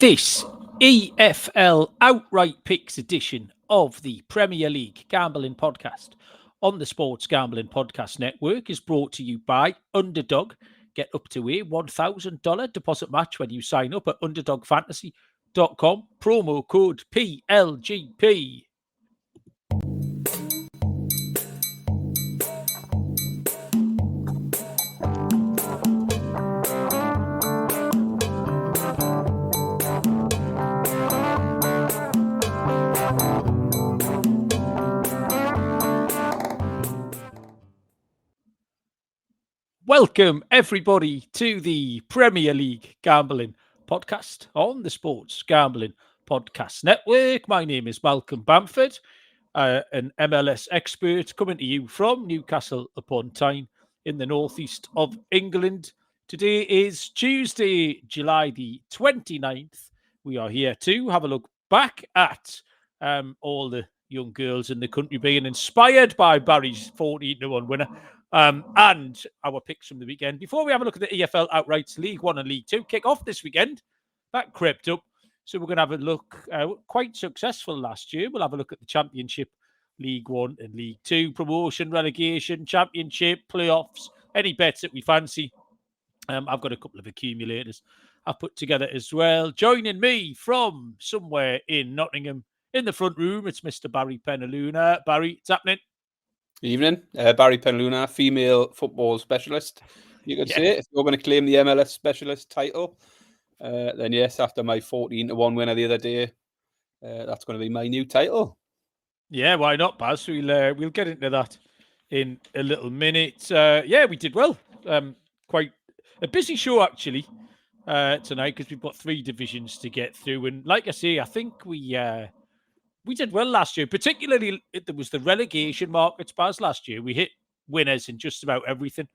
This EFL Outright Picks edition of the Premier League Gambling Podcast on the Sports Gambling Podcast Network is brought to you by Underdog. Get up to a $1,000 deposit match when you sign up at underdogfantasy.com. Promo code PLGP. Welcome, everybody, to the Premier League Gambling Podcast on the Sports Gambling Podcast Network. My name is Malcolm Bamford, an MLS expert coming to you from Newcastle upon Tyne in the northeast of England. Today is Tuesday, July the 29th. We are here to have a look back at all the young girls in the country being inspired by Barry's 14-1 winner. And our picks from the weekend. Before we have a look at the EFL outrights, League One and League Two kick off this weekend. That crept up. So we're going to have a look. Quite successful last year. We'll have a look at the Championship, League One and League Two, promotion, relegation, Championship, playoffs, any bets that we fancy. I've got a couple of accumulators I've put together as well. Joining me from somewhere in Nottingham in the front room, it's Mr. Barry Penaluna. Barry, what's happening? Evening, Barry Penaluna, female football specialist. You could say, if you're going to claim the MLS specialist title, then yes, after my 14-1 winner the other day, that's going to be my new title. Yeah, why not, Baz? We'll get into that in a little minute. We did well. Quite a busy show actually tonight because we've got three divisions to get through, and like I say, I think we did well last year, particularly there was the relegation markets, Baz, last year. We hit winners in just about everything.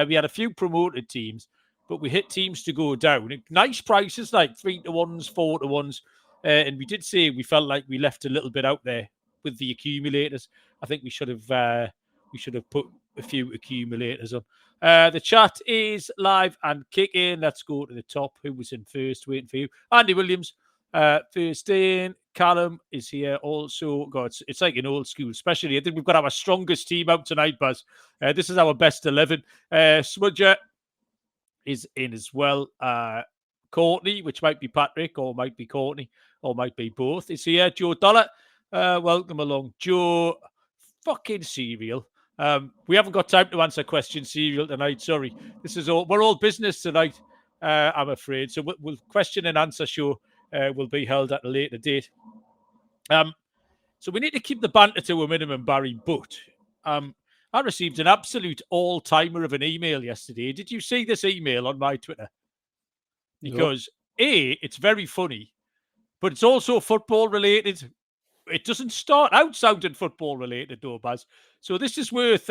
We had a few promoted teams, but we hit teams to go down. Nice prices, like 3-1s, 4-1s. And we did say we felt like we left a little bit out there with the accumulators. I think we should have put a few accumulators on. The chat is live and kicking. Let's go to the top. Who was in first? Waiting for you. Andy Williams, first in. Callum is here also. God, it's like an old school, especially. I think we've got our strongest team out tonight, Buzz. This is our best 11. Smudger is in as well. Courtney, which might be Patrick, or might be Courtney, or might be both, is here. Joe Dollar, welcome along. Joe, fucking Serial. We haven't got time to answer questions, Serial, tonight. Sorry. We're all business tonight, I'm afraid. So we'll question and answer show. Will be held at a later date. So we need to keep the banter to a minimum, Barry, but I received an absolute all-timer of an email yesterday. Did you see this email on my Twitter? Because, it's very funny, but it's also football-related. It doesn't start out sounding football-related, though, Baz. So this is worth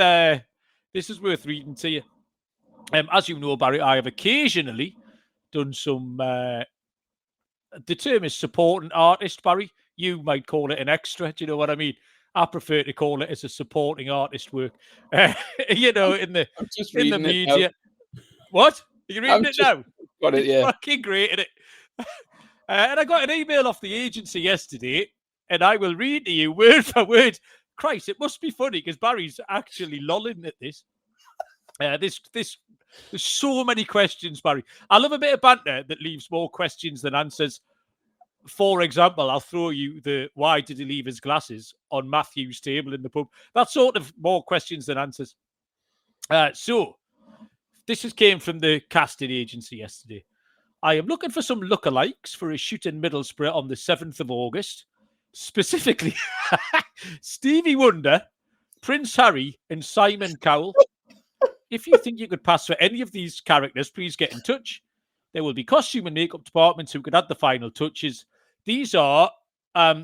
reading to you. As you know, Barry, I have occasionally done some... the term is supporting artist, Barry. You might call it an extra. Do you know what I mean? I prefer to call it as a supporting artist work. In the media. What? Are you reading it now? Got it, yeah. Fucking great, isn't it? And I got an email off the agency yesterday, and I will read to you word for word. Christ, it must be funny because Barry's actually lolling at this. There's so many questions, Barry. I love a bit of banter that leaves more questions than answers. For example, I'll throw you the why did he leave his glasses on Matthew's table in the pub. That's sort of more questions than answers. So this came from the casting agency yesterday. I am looking for some lookalikes for a shoot in Middlesbrough on the 7th of August. Specifically, Stevie Wonder, Prince Harry, and Simon Cowell. If you think you could pass for any of these characters, please get in touch. There will be costume and makeup departments who could add the final touches. These are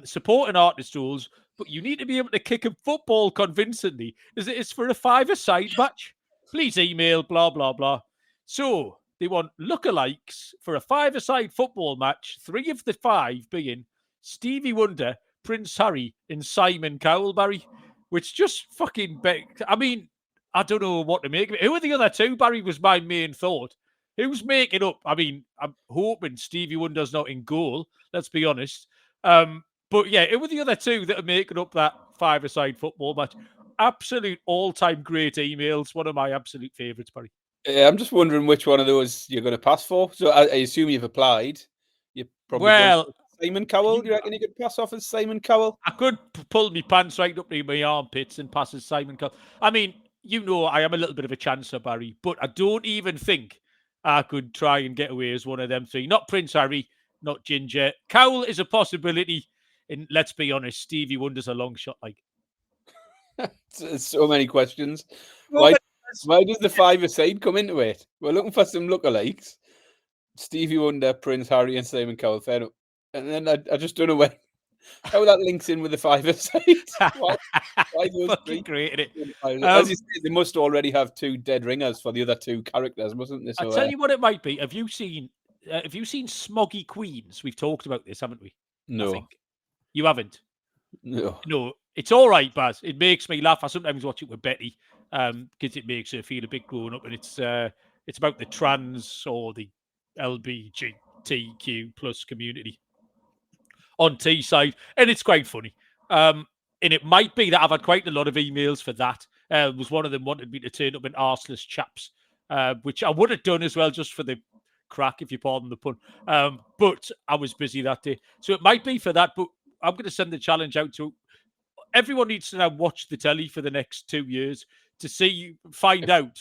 supporting artist roles, but you need to be able to kick a football convincingly. It's for a five-a-side match. Please email, blah, blah, blah. So they want lookalikes for a five-a-side football match, 3 of the 5 being Stevie Wonder, Prince Harry, and Simon Cowell, Barry, which just fucking... I mean... I don't know what to make of it. Who are the other two? Barry was my main thought. Who's making up? I mean, I'm hoping Stevie Wonder's not in goal. Let's be honest. But yeah, it were the other two that are making up that five-a-side football match. Absolute all-time great emails. One of my absolute favourites, Barry. Yeah, I'm just wondering which one of those you're going to pass for. So I assume you've applied. You're probably going Well, for Simon Cowell. Do you reckon you could pass off as Simon Cowell? I could pull my pants right up to my armpits and pass as Simon Cowell. I mean, I am a little bit of a chancer, Barry, but I don't even think I could try and get away as one of them three. Not Prince Harry, not Ginger. Cowell is a possibility. And let's be honest, Stevie Wonder's a long shot. Like, So many questions. Why does the five-a-side come into it? We're looking for some lookalikes. Stevie Wonder, Prince Harry, and Simon Cowell. Fair enough. And then I just don't know how that links in with the five-a-side. Why those three? Created it. As you say, they must already have two dead ringers for the other two characters, mustn't they? So, I'll tell you what it might be. Have you seen Smoggy Queens? We've talked about this, haven't we? No. I think. You haven't? No. No. It's all right, Baz. It makes me laugh. I sometimes watch it with Betty because it makes her feel a bit grown up, and it's about the trans or the LGBTQ plus community on Teesside, and it's quite funny. And it might be that I've had quite a lot of emails for that. Was one of them wanted me to turn up in arseless chaps, which I would have done as well, just for the crack, if you pardon the pun. But I was busy that day, so it might be for that. But I'm going to send the challenge out to everyone. Needs to now watch the telly for the next 2 years to find out.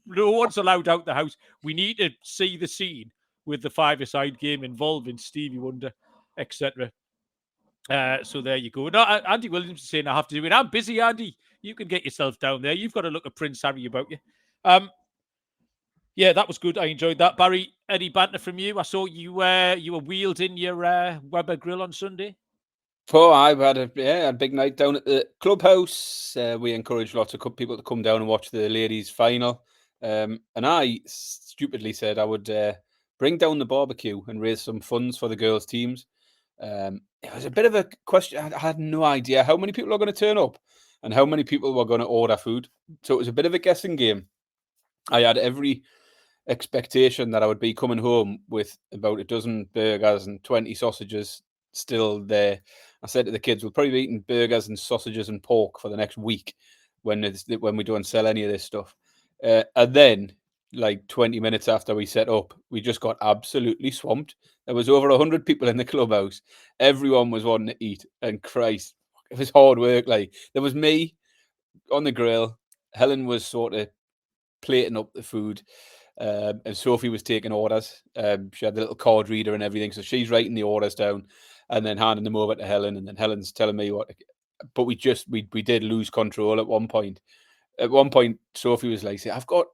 No one's allowed out the house. We need to see the scene with the five-a-side game involving Stevie Wonder, etc. So there you go. No, Andy Williams is saying I have to do it. I'm busy, Andy. You can get yourself down there. You've got to look at Prince Harry about you. Yeah, that was good. I enjoyed that. Barry, any banter from you? I saw you were wheeled in your Weber grill on Sunday. Oh, I've had a big night down at the clubhouse. We encouraged lots of people to come down and watch the ladies' final. And I stupidly said I would bring down the barbecue and raise some funds for the girls' teams. It was a bit of a question. I had no idea how many people are going to turn up and how many people were going to order food. So it was a bit of a guessing game. I had every expectation that I would be coming home with about a dozen burgers and 20 sausages still there. I said to the kids, we'll probably be eating burgers and sausages and pork for the next week when we don't sell any of this stuff. And then, like 20 minutes after we set up, we just got absolutely swamped. There was over 100 people in the clubhouse. Everyone was wanting to eat, and Christ, it was hard work. Like, there was me on the grill. Helen was sort of plating up the food. And Sophie was taking orders. She had the little card reader and everything, so she's writing the orders down and then handing them over to Helen, and then Helen's telling me what. But we did lose control at one point. At one point, Sophie was like, "I've got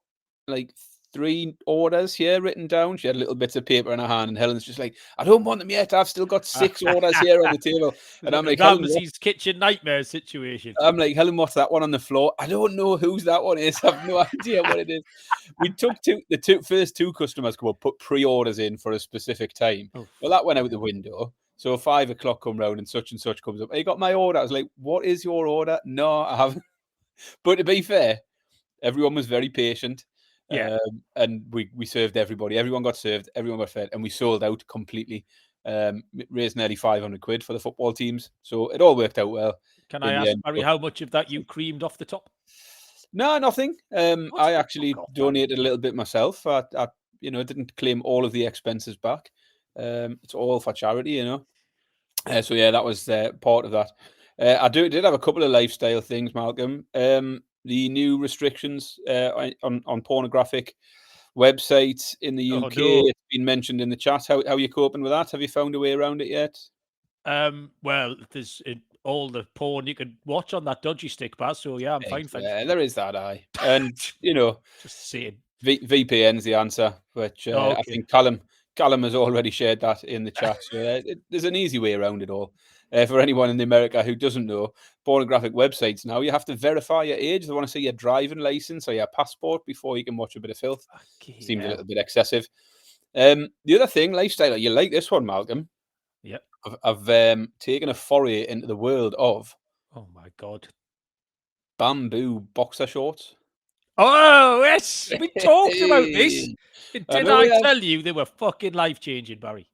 like 3 orders here written down." She had little bits of paper in her hand, and Helen's just like, "I don't want them yet. I've still got 6 orders here on the table." And I'm like, Ramsey's kitchen nightmare situation. I'm like, "Helen, what's that one on the floor?" "I don't know whose that one is. I've no idea what it is." We took the first 2 customers come up, put pre-orders in for a specific time. Oh. Well, that went out the window. So 5 o'clock come round and such comes up. "Hey, you got my order?" I was like, "What is your order?" "No, I haven't." But to be fair, everyone was very patient. Yeah. And we served everybody. Everyone got served. Everyone got fed, and we sold out completely. Raised nearly 500 quid for the football teams, so it all worked out well. Can I ask, Barry, how much of that you creamed off the top? No, nothing. I actually donated a little bit myself. I didn't claim all of the expenses back. It's all for charity, so yeah, that was part of that. I did have a couple of lifestyle things, Malcolm. The new restrictions on pornographic websites in the UK. It's been mentioned in the chat. How are you coping with that? Have you found a way around it yet? Well, there's all the porn you could watch on that dodgy stick, Baz. So yeah, I'm fine. Yeah, there is that. And just saying, VPN's the answer, which I think Callum has already shared that in the chat. So there's an easy way around it all. For anyone in America who doesn't know, pornographic websites now, you have to verify your age. They want to see your driving license or your passport before you can watch a bit of filth. Seems a little bit excessive. The other thing, lifestyle, you like this one, Malcolm? Yeah. I've taken a foray into the world of, oh my God, bamboo boxer shorts. Oh, yes. We talked about this. And I did know I we have. tell you they were fucking life-changing, Barry?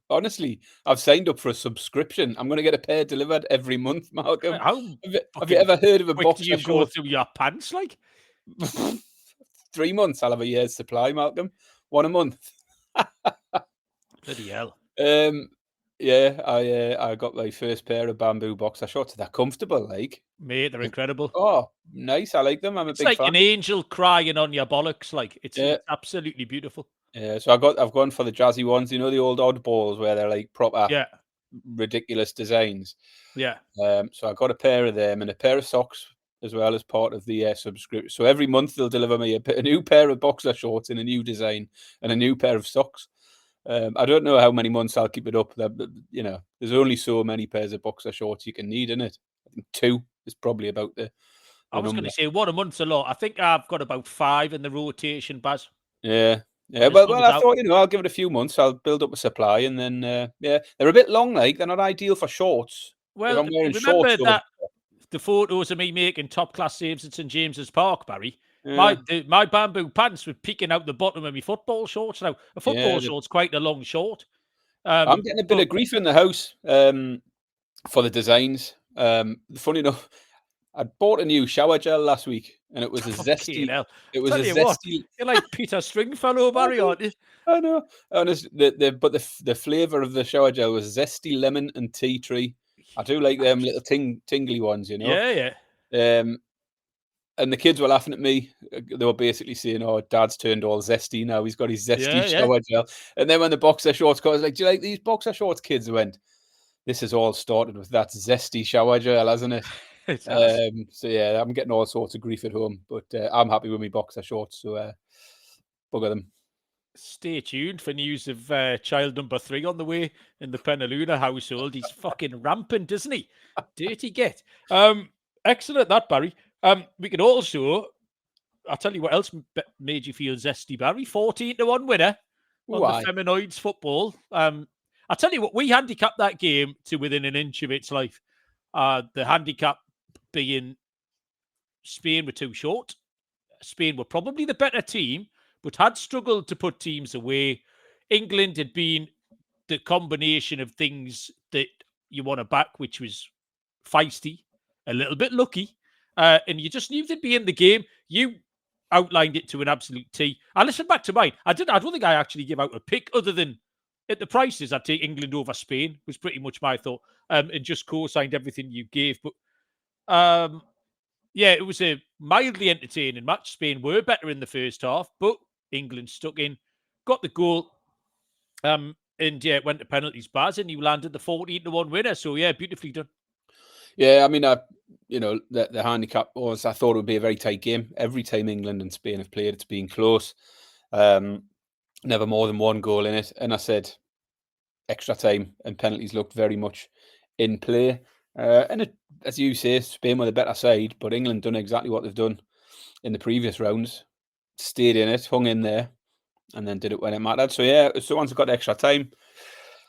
Honestly, I've signed up for a subscription. I'm going to get a pair delivered every month, Malcolm. How Have you fucking ever heard of a quick do boxer you go short? through your pants, like? 3 months, I'll have a year's supply, Malcolm. One a month. Bloody hell. Yeah, I got my first pair of bamboo boxer shorts. They're comfortable, like. Mate, they're incredible. Oh, nice. I like them. I'm a It's big like fan. an angel crying on your bollocks. Like, it's Yeah, absolutely beautiful. yeah. So I've gone for the jazzy ones. You know, the old oddballs where they're like proper Yeah, ridiculous designs. yeah. So I got a pair of them and a pair of socks as well as part of the subscription. So every month they'll deliver me a new pair of boxer shorts in a new design and a new pair of socks. I don't know how many months I'll keep it up. You know, there's only so many pairs of boxer shorts you can need in it. I think 2 is probably about the I was going number. to say, what a month's a lot. I think I've got about 5 in the rotation, Baz. Yeah. Yeah, As long well, as I thought, I'll give it a few months. I'll build up a supply, and then, yeah, they're a bit long, like they're not ideal for shorts. If Well, I'm wearing shorts remember over, that the photos of me making top-class saves at St James's Park, Barry? yeah, My bamboo pants were peeking out the bottom of my football shorts. Now, a football yeah, short's quite a long short. I'm getting a bit But of grief in the house for the designs. Funny enough, I bought a new shower gel last week, and it was a fucking zesty. hell. It was a Tell you what, zesty. you're like Peter Stringfellow, I Barry, know, aren't you? I know. Honest, the flavor of the shower gel was zesty lemon and tea tree. I do like them little tingly ones, Yeah, yeah. And the kids were laughing at me. They were basically saying, "Oh, Dad's turned all zesty now. He's got his zesty Yeah, yeah. shower gel." And then when the boxer shorts got, I was like, "Do you like these boxer shorts, kids?" I went, "This has all started with that zesty shower gel, hasn't it?" It has. So yeah, I'm getting all sorts of grief at home, but I'm happy with my boxer shorts. So bugger them. Stay tuned for news of child number 3 on the way in the Penaluna household. He's fucking rampant, isn't he? Dirty get. Excellent, that, Barry. We can also, I'll tell you what else made you feel zesty, Barry. 14-1 winner on the Why? Feminoids football. I'll tell you what, we handicapped that game to within an inch of its life. The handicap being Spain were too short. Spain were probably the better team, but had struggled to put teams away. England had been the combination of things that you want to back, which was feisty, a little bit lucky, and you just knew they'd be in the game. You outlined it to an absolute T. I listened back to mine. I don't think I actually gave out a pick other than at the prices. I'd take England over Spain was pretty much my thought, and just co-signed everything you gave. But yeah, it was a mildly entertaining match. Spain were better in the first half, but England stuck in, got the goal, and yeah, it went to penalties, Baz, and you landed the 14-1 winner. So yeah, beautifully done. Yeah, I mean, the handicap was I thought it would be a very tight game. Every time England and Spain have played, it's been close. Never more than one goal in it. And I said extra time and penalties looked very much in play. As you say, Spain were the better side, but England done exactly what they've done in the previous rounds. Stayed in it, hung in there, and then did it when it mattered. So yeah, so once it got extra time,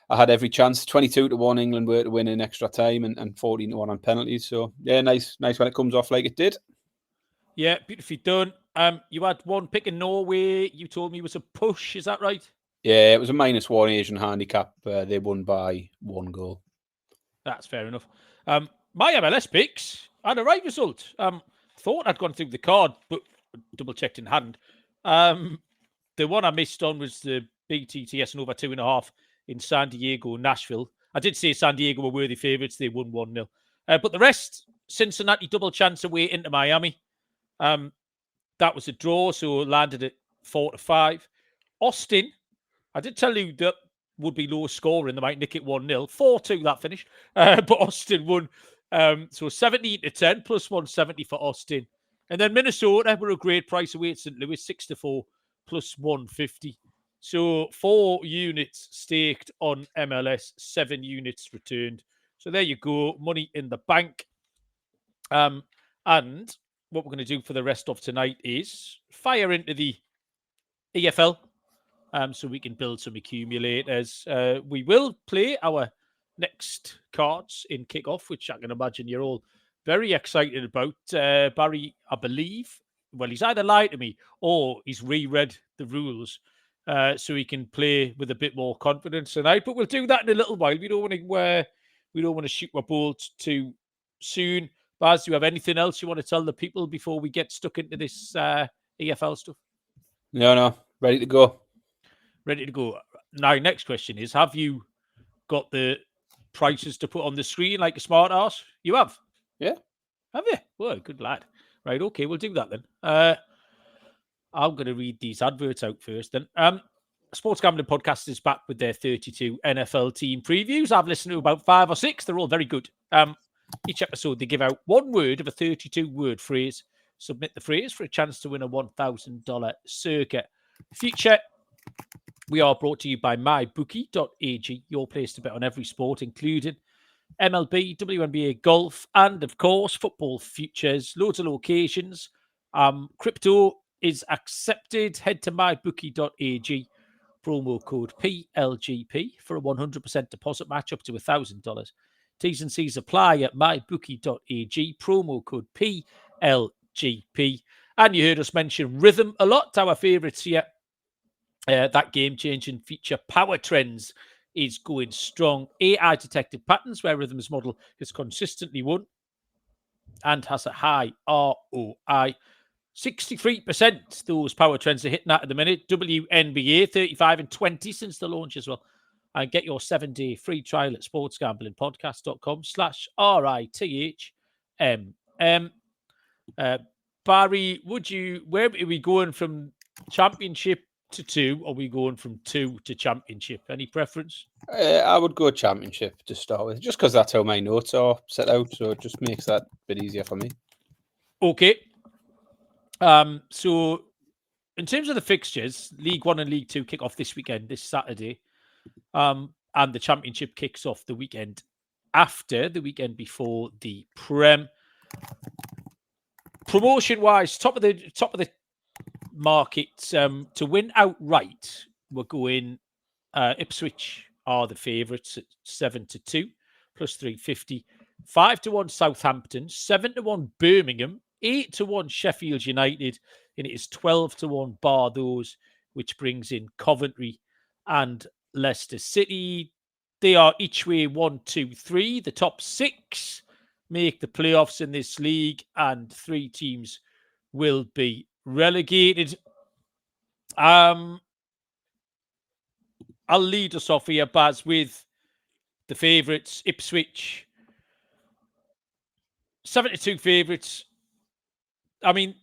I had every chance. 22-1 England were to win in extra time and 14-1 on penalties. So yeah, nice when it comes off like it did. Yeah, beautifully done. You had one pick in Norway. You told me was a push. Is that right? Yeah, it was a -1 Asian handicap. They won by 1 goal. That's fair enough. My MLS picks had a right result. Thought I'd gone through the card, but double checked in hand. The one I missed on was the BTTS and over 2.5 in San Diego, Nashville. I did say San Diego were worthy favourites. They won 1-0. But the rest, Cincinnati double chance away into Miami. That was a draw, so landed at 4-5. Austin, I did tell you that would be low scoring. They might nick it 1-0. 4-2 that finish. But Austin won. So 17-10 plus 170 for Austin. And then Minnesota were a great price away at St. Louis, 6-4 plus 150. So 4 units staked on MLS, 7 units returned. So there you go, money in the bank. And what we're going to do for the rest of tonight is fire into the EFL so we can build some accumulators. We will play our next cards in kickoff, which I can imagine you're all very excited about. Barry, I believe well, he's either lied to me or he's reread the rules so he can play with a bit more confidence tonight. But we'll do that in a little while. We don't want to shoot my bolt too soon. Baz, do you have anything else you want to tell the people before we get stuck into this EFL stuff? No. Ready to go. Ready to go. Now, next question is, have you got the prices to put on the screen like a smart ass? You have? Yeah. Have you? Well, good lad. Right, okay, we'll do that then. I'm going to read these adverts out first then. Sports Gambling Podcast is back with their 32 NFL team previews. I've listened to about 5 or 6. They're all very good. Each episode, they give out one word of a 32-word phrase. Submit the phrase for a chance to win a $1,000 circuit. Future, we are brought to you by mybookie.ag, your place to bet on every sport, including MLB, WNBA, golf, and, of course, football futures. Loads of locations. Crypto is accepted. Head to mybookie.ag. Promo code PLGP for a 100% deposit match up to $1,000. T's and C's apply at mybookie.ag. Promo code PLGP. And you heard us mention Rhythm a lot, our favourites here. That game-changing feature, Power Trends, is going strong. AI-detected patterns where Rhythm's model has consistently won and has a high ROI. 63% those power trends are hitting that at the minute. WNBA 35 and 20 since the launch as well. And get your 7-day free trial at sportsgamblingpodcast.com/RITHMM. Barry, where are we going from championship to 2, or are we going from 2 to championship? Any preference? I would go championship to start with, just because that's how my notes are set out. So it just makes that a bit easier for me. Okay. So in terms of the fixtures, League 1 and League 2 kick off this weekend, this Saturday. And the championship kicks off the weekend after, the weekend before the Prem. Promotion-wise, top of the market, to win outright, we're going Ipswich are the favourites at 7-2 plus 350. 5-1 Southampton, 7-1 Birmingham, 8-1 Sheffield United, and it is 12-1 bar those, which brings in Coventry and Leicester City. They are each way 1, 2, 3. The top 6 make the playoffs in this league, and 3 teams will be relegated. I'll lead us off here, Baz, with the favourites, Ipswich. 72 favourites. I mean,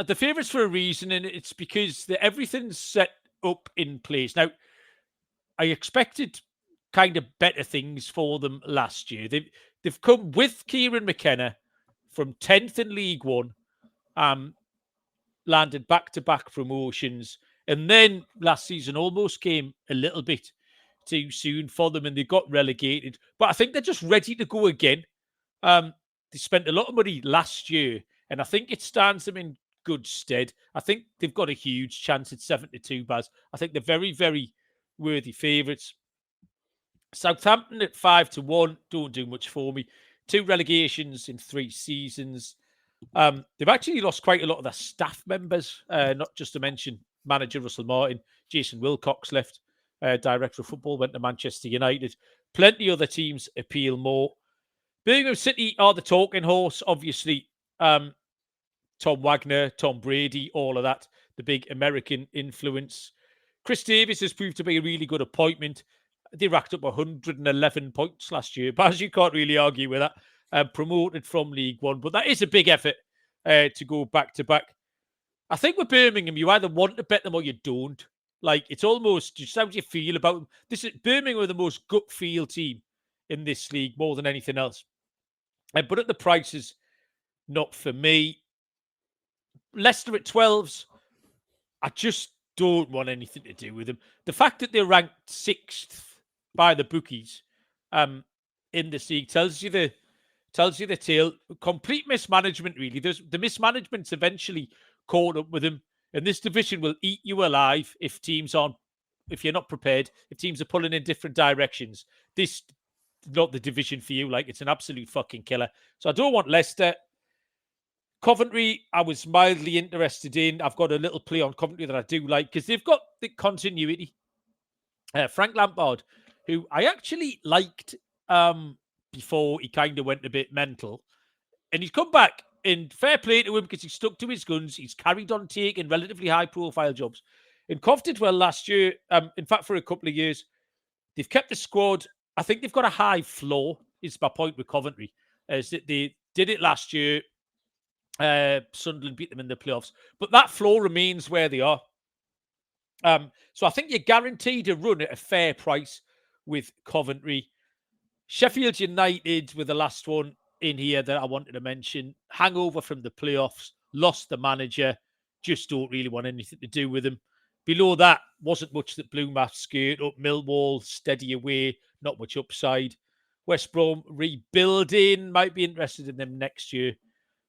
the favourites for a reason, and it's because everything's set up in place. Now, I expected kind of better things for them last year. They've come with Kieran McKenna from 10th in League 1, landed back-to-back promotions, and then last season almost came a little bit too soon for them, and they got relegated. But I think they're just ready to go again. They spent a lot of money last year, and I think it stands them in good stead. I think they've got a huge chance at 7-2, Baz. I think they're very, very worthy favourites. Southampton at 5-1 don't do much for me. 2 relegations in 3 seasons. They've actually lost quite a lot of their staff members, not just to mention manager Russell Martin. Jason Wilcox left. Director of football went to Manchester United. Plenty other teams appeal more. Birmingham City are the talking horse, obviously. Tom Wagner, Tom Brady, all of that. The big American influence. Chris Davis has proved to be a really good appointment. They racked up 111 points last year, but as you can't really argue with that. Promoted from League 1, but that is a big effort to go back-to-back. I think with Birmingham, you either want to bet them or you don't. Like, it's almost just how do you feel about them? Birmingham are the most gut feel team in this league more than anything else. But at the prices, not for me. Leicester at 12s, I just don't want anything to do with them. The fact that they're ranked 6th by the bookies in this league tells you the tale. Complete mismanagement, really. The mismanagement's eventually caught up with them, and this division will eat you alive if you're not prepared, if teams are pulling in different directions. This not the division for you. Like, it's an absolute fucking killer. So I don't want Leicester. Coventry, I was mildly interested in. I've got a little play on Coventry that I do like because they've got the continuity. Frank Lampard, who I actually liked before he kind of went a bit mental. And he's come back, and fair play to him because he's stuck to his guns. He's carried on taking relatively high-profile jobs. And Cov did well last year. In fact, for a couple of years, they've kept the squad. I think they've got a high floor, is my point with Coventry. Is that they did it last year. Sunderland beat them in the playoffs. But that floor remains where they are. So I think you're guaranteed a run at a fair price with Coventry. Sheffield United were the last one in here that I wanted to mention. Hangover from the playoffs, lost the manager, just don't really want anything to do with him. Below that, wasn't much that blew my skirt up. Millwall, steady away, not much upside. West Brom rebuilding, might be interested in them next year.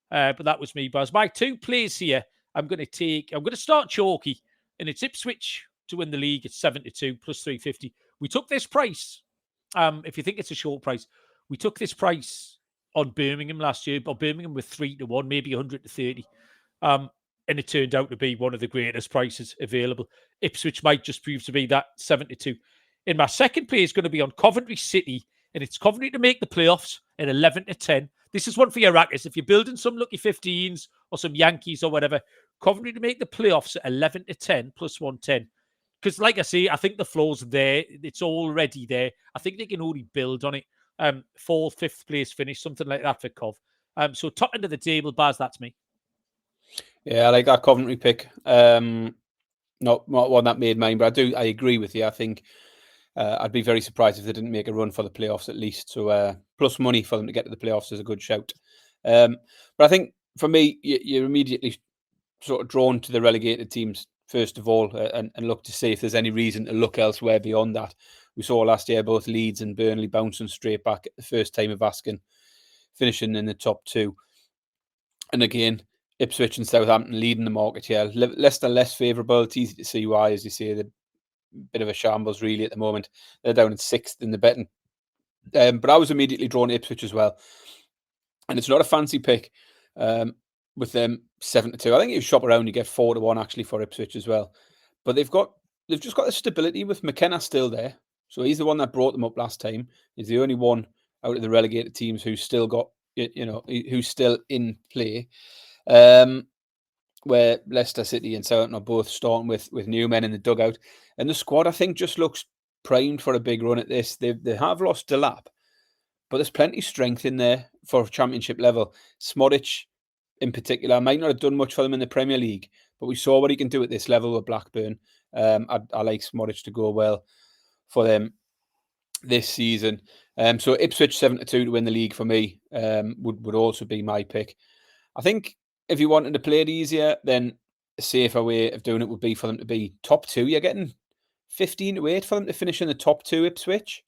But that was me, Buzz. My two plays here, I'm going to start chalky, and it's Ipswich to win the league at 72 plus 350. We took this price. If you think it's a short price, we took this price on Birmingham last year, but Birmingham with 3-1, maybe 100 to 30. And it turned out to be one of the greatest prices available. Ipswich might just prove to be that 72. In my second play is going to be on Coventry City, and it's Coventry to make the playoffs at 11 to 10. This is one for your rackets. If you're building some lucky 15s or some Yankees or whatever, Coventry to make the playoffs at 11 to 10 plus 110. Because, like I say, I think the floor's there. It's already there. I think they can only build on it. Fourth, fifth place finish, something like that for Cov. So top end of the table, Baz, that's me. Yeah, I like that Coventry pick. Not one that made mine, but I agree with you. I think I'd be very surprised if they didn't make a run for the playoffs at least. So plus money for them to get to the playoffs is a good shout. But I think for me, you're immediately sort of drawn to the relegated teams first of all, and look to see if there's any reason to look elsewhere beyond that. We saw last year both Leeds and Burnley bouncing straight back at the first time of asking, finishing in the top two. And again, Ipswich and Southampton leading the market here. Leicester less favourable. It's easy to see why, as you say, they're a bit of a shambles really at the moment. They're down in sixth in the betting. But I was immediately drawn to Ipswich as well. And it's not a fancy pick with them 7-2. I think if you shop around, you get 4-1 actually for Ipswich as well. But they've just got the stability with McKenna still there. So he's the one that brought them up last time. He's the only one out of the relegated teams who's still got, who's still in play. Where Leicester City and Southampton are both starting with new men in the dugout. And the squad, I think, just looks primed for a big run at this. They have lost Delap, but there's plenty of strength in there for championship level. Smodic, in particular, might not have done much for them in the Premier League, but we saw what he can do at this level with Blackburn. I like Smodic to go well for them this season. So Ipswich 7-2 to win the league for me would also be my pick. I think if you wanted to play it easier, then a safer way of doing it would be for them to be top two. You're getting 15-8 for them to finish in the top two, Ipswich.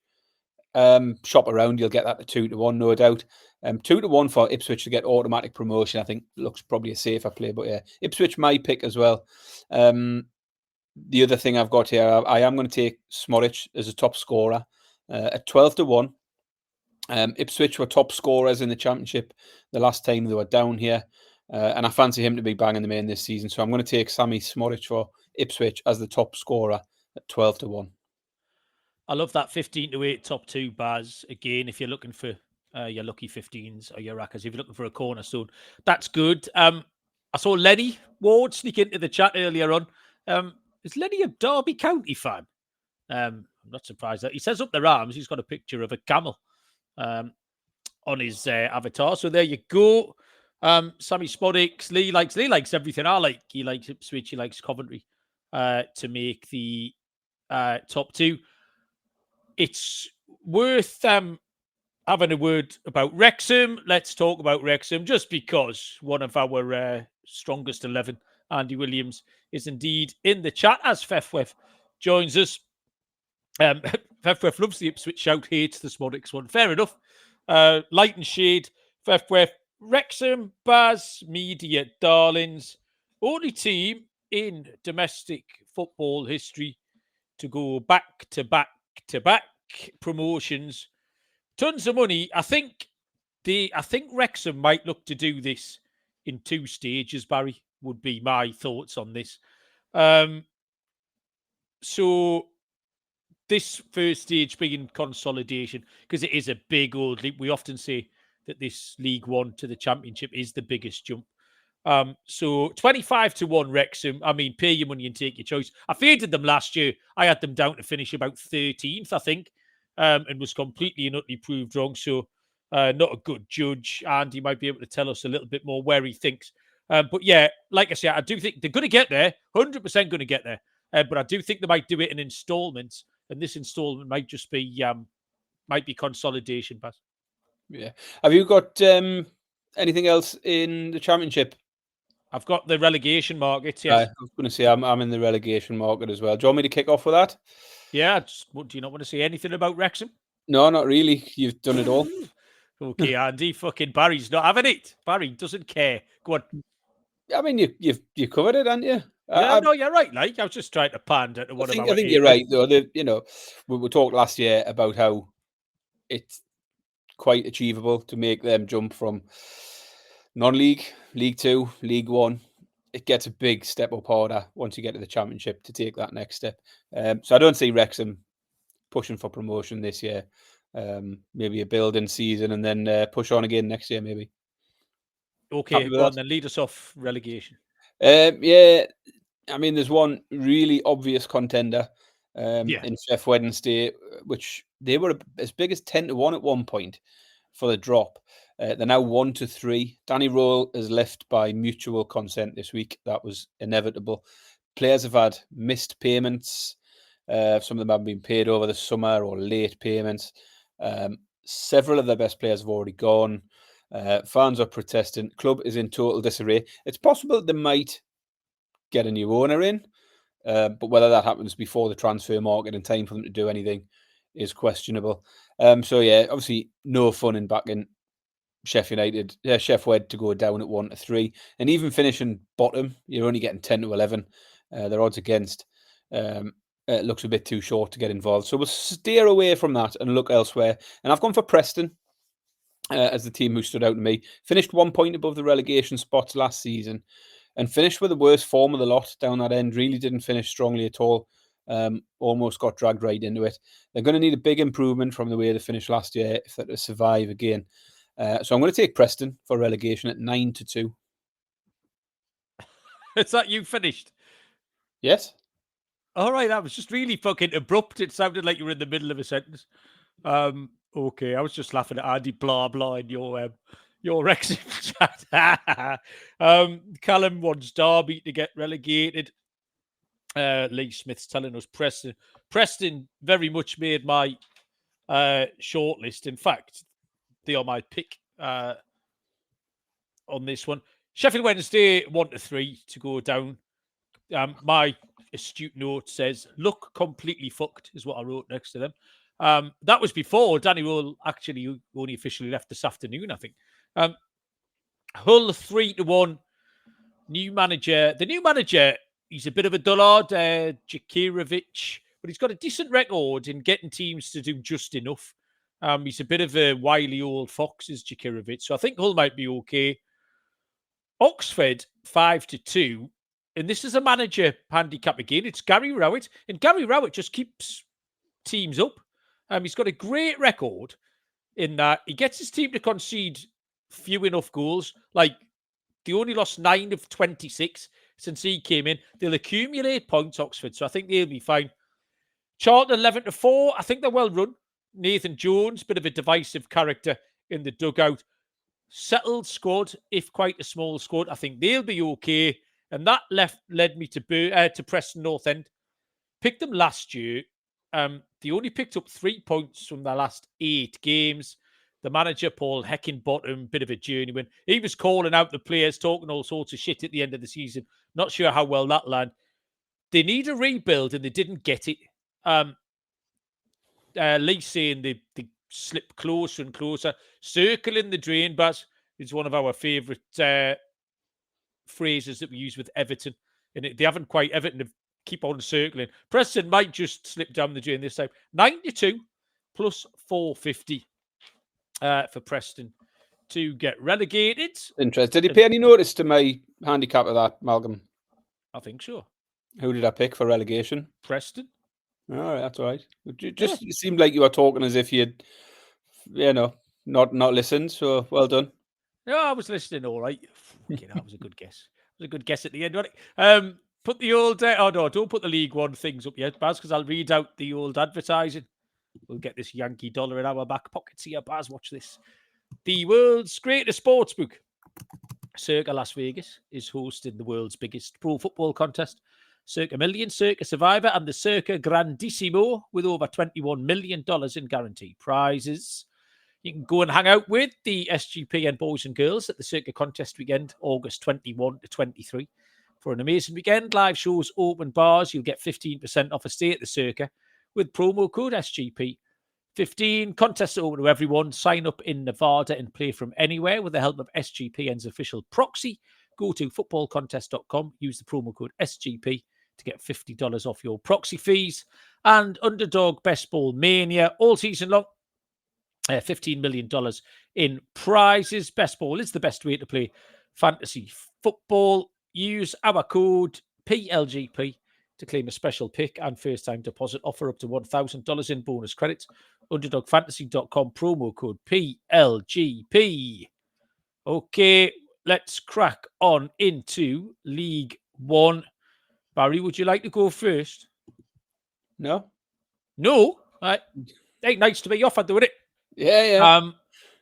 Shop around, you'll get that to 2-1, no doubt. 2-1 for Ipswich to get automatic promotion, I think looks probably a safer play. But yeah, Ipswich my pick as well. The other thing I've got here, I am going to take Smodic as a top scorer at 12-1. Ipswich were top scorers in the championship the last time they were down here. And I fancy him to be banging them in this season. So I'm going to take Sammy Smodic for Ipswich as the top scorer at 12-1. I love that 15-8 top two, Baz. Again, if you're looking for your lucky 15s or your rackers, if you're looking for a cornerstone, that's good. I saw Lenny Ward sneak into the chat earlier on. Is Lenny a Derby County fan? I'm not surprised that he says up the Rams. He's got a picture of a camel on his avatar. So there you go. Sammy Smodic, Lee likes everything I like. He likes Ipswich, he likes Coventry to make the top two. It's worth having a word about Wrexham. Let's talk about Wrexham, just because one of our strongest 11, Andy Williams, is indeed in the chat as Fefwef joins us. Fefwef loves the Ipswich shout, hates the Smodics one. Fair enough. Light and shade, Fefwef. Wrexham, Baz, media darlings, only team in domestic football history to go back to back promotions. Tons of money. I think Wrexham might look to do this in 2 stages, Barry, would be my thoughts on this. So this first stage being consolidation, because it is a big old leap. We often say that this League One to the Championship is the biggest jump. So 25-1 Wrexham. I mean, pay your money and take your choice. I faded them last year. I had them down to finish about 13th, I think, and was completely and utterly proved wrong. So not a good judge. And he might be able to tell us a little bit more where he thinks. But yeah, like I said, I do think they're going to get there, 100% going to get there. But I do think they might do it in installments. And this installment might just be consolidation, Baz. Yeah. Have you got anything else in the Championship? I've got the relegation markets. Yes. I was going to say I'm in the relegation market as well. Do you want me to kick off with that? Yeah. Do you not want to say anything about Wrexham? No, not really. You've done it all. Okay, Andy. Fucking Barry's not having it. Barry doesn't care. Go on. I mean, you've covered it, haven't you? Yeah, no, you're right. Like, I was just trying to pander to one of our. I think you're right, though. We talked last year about how it's quite achievable to make them jump from non-league, League Two, League One. It gets a big step up harder once you get to the Championship to take that next step. So I don't see Wrexham pushing for promotion this year. Maybe a building season and then push on again next year, maybe. Okay, go on then. Lead us off relegation. Yeah, I mean, there's one really obvious contender in Sheff Wednesday, which they were as big as 10-1 at one point for the drop. They're now 1-3. Danny Rowell is left by mutual consent this week. That was inevitable. Players have had missed payments. Some of them haven't been paid over the summer or late payments. Several of their best players have already gone. Fans are protesting. Club is in total disarray. It's possible they might get a new owner in, but whether that happens before the transfer market in time for them to do anything is questionable. So yeah, obviously no fun in backing Sheff Wed to go down at 1-3, and even finishing bottom, you're only getting 10-11. Their odds against it looks a bit too short to get involved. So we'll steer away from that and look elsewhere. And I've gone for Preston as the team who stood out to me. Finished 1 point above the relegation spots last season and finished with the worst form of the lot down that end. Really didn't finish strongly at all. Almost got dragged right into it. They're going to need a big improvement from the way they finished last year if they're to survive again. So I'm going to take Preston for relegation at 9-2. Is that you finished? Yes. All right, that was just really fucking abrupt. It sounded like you were in the middle of a sentence. Okay, I was just laughing at Andy blah blah in your Wrexham chat. Callum wants Derby to get relegated. Lee Smith's telling us Preston very much made my shortlist. In fact, they are my pick on this one. Sheffield Wednesday 1-3 to go down. My astute note says, look completely fucked, is what I wrote next to them. That was before Danny Rowell actually only officially left this afternoon, I think. Hull 3-1. New manager. The new manager, he's a bit of a dullard, Jakirovic, but he's got a decent record in getting teams to do just enough. He's a bit of a wily old fox, is Jakirovic. So I think Hull might be okay. Oxford 5-2. And this is a manager handicap again. It's Gary Rowett. And Gary Rowett just keeps teams up. He's got a great record in that he gets his team to concede few enough goals. Like, they only lost 9 of 26 since he came in. They'll accumulate points, Oxford. So I think they'll be fine. Charlton 11-4. I think they're well run. Nathan Jones, bit of a divisive character in the dugout. Settled squad, if quite a small squad. I think they'll be okay. And that led me to Preston North End. Picked them last year. They only picked up 3 points from their last 8 games. The manager, Paul Heckingbottom, bit of a journeyman. He was calling out the players, talking all sorts of shit at the end of the season. Not sure how well that landed. They need a rebuild, and they didn't get it. Lee saying they slip closer and closer. Circling the drain, Baz, is one of our favourite phrases that we use with Everton. And they haven't quite, Everton have keep on circling. Preston might just slip down the drain this time. 92 plus 450 for Preston to get relegated. Interesting. Did he pay any notice to my handicap of that, Malcolm? I think so. Who did I pick for relegation? Preston. All right, that's all right. It seemed like you were talking as if you'd, not listened. So well done. No, I was listening all right. That was a good guess. It was a good guess at the end, wasn't it? Put the old... oh, no, don't put the League One things up yet, Baz, because I'll read out the old advertising. We'll get this Yankee dollar in our back pockets here, Baz. Watch this. The world's greatest sportsbook, Circa Las Vegas, is hosting the world's biggest pro football contest, Circa Million, Circa Survivor, and the Circa Grandissimo, with over $21 million in guaranteed prizes. You can go and hang out with the SGPN boys and girls at the Circa Contest weekend, August 21 to 23. For an amazing weekend, live shows, open bars, you'll get 15% off a stay at the Circa with promo code SGP15. Contests are open to everyone. Sign up in Nevada and play from anywhere with the help of SGPN's official proxy. Go to footballcontest.com, use the promo code SGP to get $50 off your proxy fees. And Underdog Best Ball Mania all season long. $15 million in prizes. Best Ball is the best way to play fantasy football. Use our code PLGP to claim a special pick and first-time deposit offer up to $1,000 in bonus credits. UnderdogFantasy.com, promo code PLGP. Okay, let's crack on into League One. Barry, would you like to go first? No? No? Right. Hey, nice to be offered, though, isn't it? Yeah.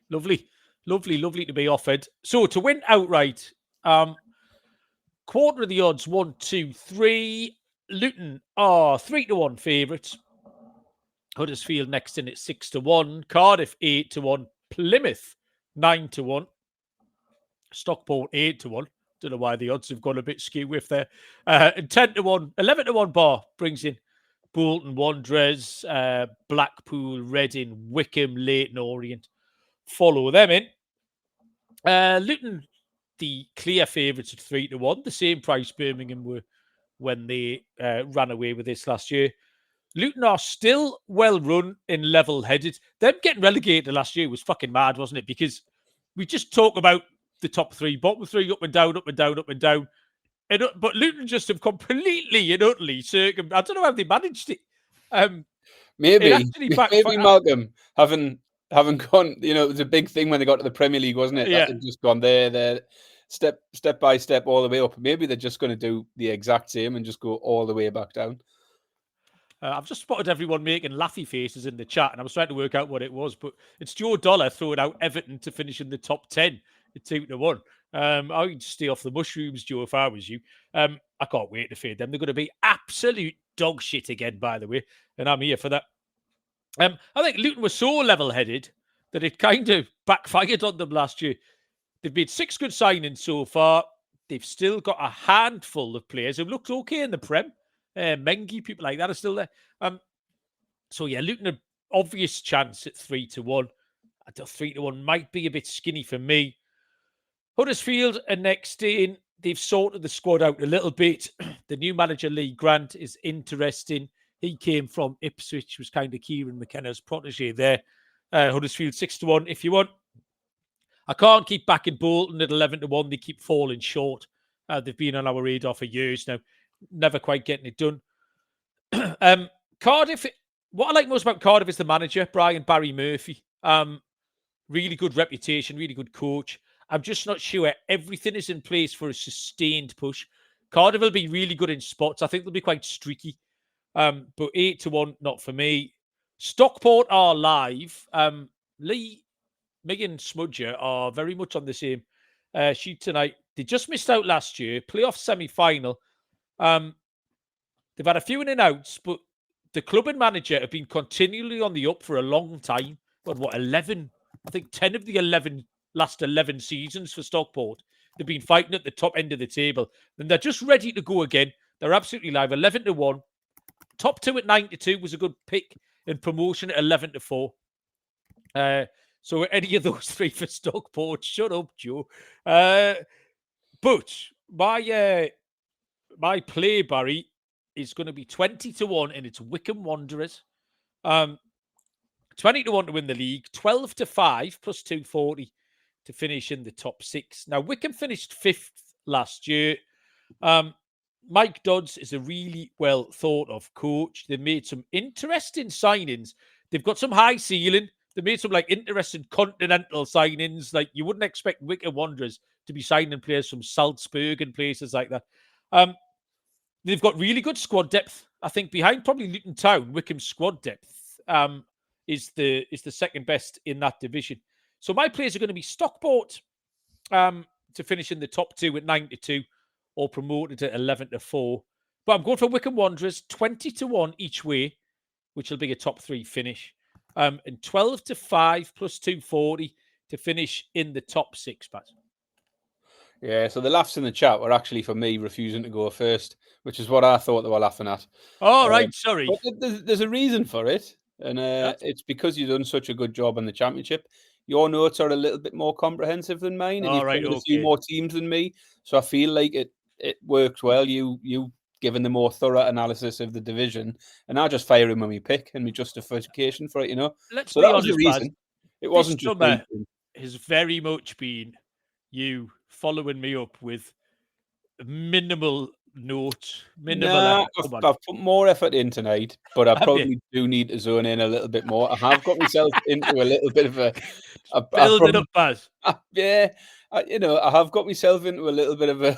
Lovely to be offered. So to win outright, quarter of the odds, 1, 2, 3. Luton are 3-1 favourites. Huddersfield next in at 6-1. Cardiff 8-1. Plymouth 9-1. Stockport 8-1. Don't know why the odds have gone a bit skew with there. And 10-1, 11-1 bar brings in Bolton Wanderers, Blackpool, Reading, Wickham, Leyton Orient. Follow them in. Luton, the clear favourites at 3-1, the same price Birmingham were when they ran away with this last year. Luton are still well run and level-headed. Them getting relegated last year was fucking mad, wasn't it? Because we just talk about the top three, bottom three, up and down, up and down, up and down. But Luton just have completely and utterly I don't know how they managed it. Maybe Malcolm, having gone, it was a big thing when they got to the Premier League, wasn't it? Yeah. They've just gone there, step by step, all the way up. Maybe they're just going to do the exact same and just go all the way back down. I've just spotted everyone making laughy faces in the chat, and I was trying to work out what it was, but it's Joe Dollar throwing out Everton to finish in the top 10 at 2-1. I would stay off the mushrooms, Joe, if I was you. I can't wait to fade them. They're going to be absolute dog shit again, by the way, and I'm here for that. I think Luton was so level-headed that it kind of backfired on them last year. They've made 6 good signings so far. They've still got a handful of players who looked okay in the Prem. Mengi, people like that are still there. So, yeah, Luton, an obvious chance at 3-1. I thought 3-1 might be a bit skinny for me. Huddersfield are next in. They've sorted the squad out a little bit. The new manager, Lee Grant, is interesting. He came from Ipswich, was kind of Kieran McKenna's protege there. Huddersfield 6-1 if you want. I can't keep backing Bolton at 11-1. They keep falling short. They've been on our radar for years now. Never quite getting it done. Cardiff, what I like most about Cardiff is the manager, Barry Murphy. Really good reputation, really good coach. I'm just not sure everything is in place for a sustained push. Cardiff will be really good in spots. I think they'll be quite streaky. But 8-1, not for me. Stockport are live. Lee, Megan Smudger are very much on the same sheet tonight. They just missed out last year. Playoff semi-final. They've had a few in and outs, but the club and manager have been continually on the up for a long time. But 11? I think 10 of the last 11 seasons for Stockport. They've been fighting at the top end of the table. And they're just ready to go again. They're absolutely live. 11-1. Top 2 at 9-2 was a good pick. And promotion at 11-4. So any of those 3 for Stockport, shut up, Joe. But my play, Barry, is going to be 20-1, and it's Wickham Wanderers. 20-1 to win the league, 12-5 plus 240 to finish in the top 6. Now, Wycombe finished 5th last year. Mike Dodds is a really well thought of coach. They've made some interesting signings. They've got some high ceiling. They made some like interesting continental signings. Like you wouldn't expect Wycombe Wanderers to be signing players from Salzburg and places like that. They've got really good squad depth. I think behind probably Luton Town, Wycombe's squad depth is the second best in that division. So my players are going to be Stockport to finish in the top 2 at 9-2, or promoted at 11-4. But I'm going for Wycombe Wanderers 20-1 each way, which will be a top 3 finish, and 12-5 plus 240 to finish in the top 6. Pat. Yeah, so the laughs in the chat were actually for me refusing to go first, which is what I thought they were laughing at. Oh, right, sorry. But there's a reason for it, and it's because you've done such a good job in the championship. Your notes are a little bit more comprehensive than mine, and you've covered a few more teams than me. So I feel like it worked well. You given the more thorough analysis of the division, and I just fire in when we pick and my justification for it. You know, Let's so be that honest, was the reason. It wasn't just me. Has very much been you following me up with minimal notes, I've put more effort in tonight, but I probably do need to zone in a little bit more. I have got myself into a little bit of a build it up, Baz. Yeah, I have got myself into a little bit of a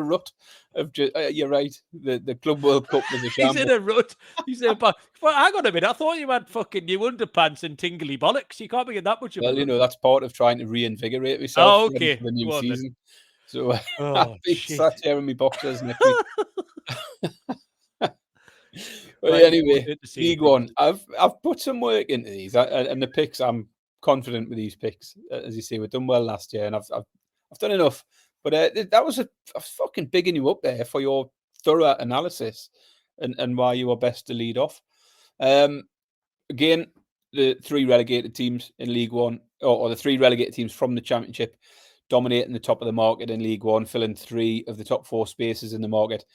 rut of just. You're right. The Club World Cup was a shambles. He's in a rut. He's in a but hang on a minute. I thought you had fucking new underpants and tingly bollocks. You can't be in that much of a rut. That's part of trying to reinvigorate myself for the new season. Then. So I'll be sat here in my boxers next week. Well, right, anyway, League One. I've put some work into these, and the picks. I'm confident with these picks. As you say, we've done well last year, and I've done enough. But that was a fucking bigging you up there for your thorough analysis and why you were best to lead off. Again, the 3 relegated teams in League One, or the 3 relegated teams from the Championship, dominating the top of the market in League One, filling 3 of the top 4 spaces in the market.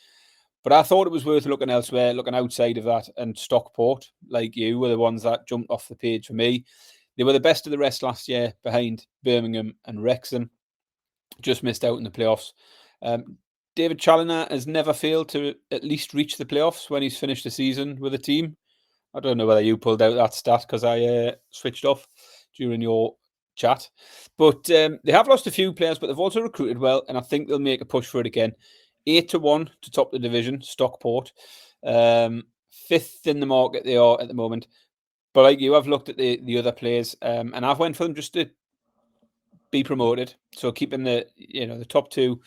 But I thought it was worth looking elsewhere, looking outside of that, and Stockport, like you, were the ones that jumped off the page for me. They were the best of the rest last year, behind Birmingham and Wrexham. Just missed out in the playoffs. David Challoner has never failed to at least reach the playoffs when he's finished the season with a team. I don't know whether you pulled out that stat because I switched off during your chat. But they have lost a few players, but they've also recruited well, and I think they'll make a push for it again. 8-1 to top the division, Stockport. 5th in the market they are at the moment. But like you, I've looked at the other players, and I've went for them just to be promoted. So keeping the top 2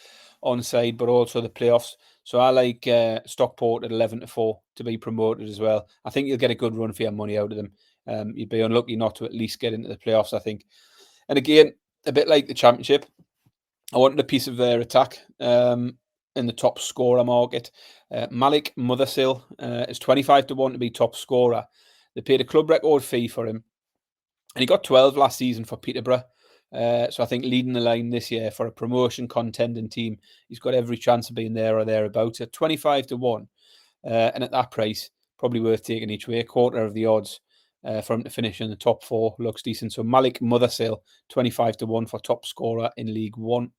on side, but also the playoffs. So I like Stockport at 11-4 to be promoted as well. I think you'll get a good run for your money out of them. You'd be unlucky not to at least get into the playoffs, I think. And again, a bit like the Championship, I wanted a piece of their attack in the top scorer market. Malik Mothersill is 25-1 to be top scorer. They paid a club record fee for him, and he got 12 last season for Peterborough. So I think leading the line this year for a promotion contending team, he's got every chance of being there or thereabouts at 25-1. And at that price, probably worth taking each way. A quarter of the odds for him to finish in the top 4 looks decent. So Malik Mothersill, 25-1 for top scorer in League One.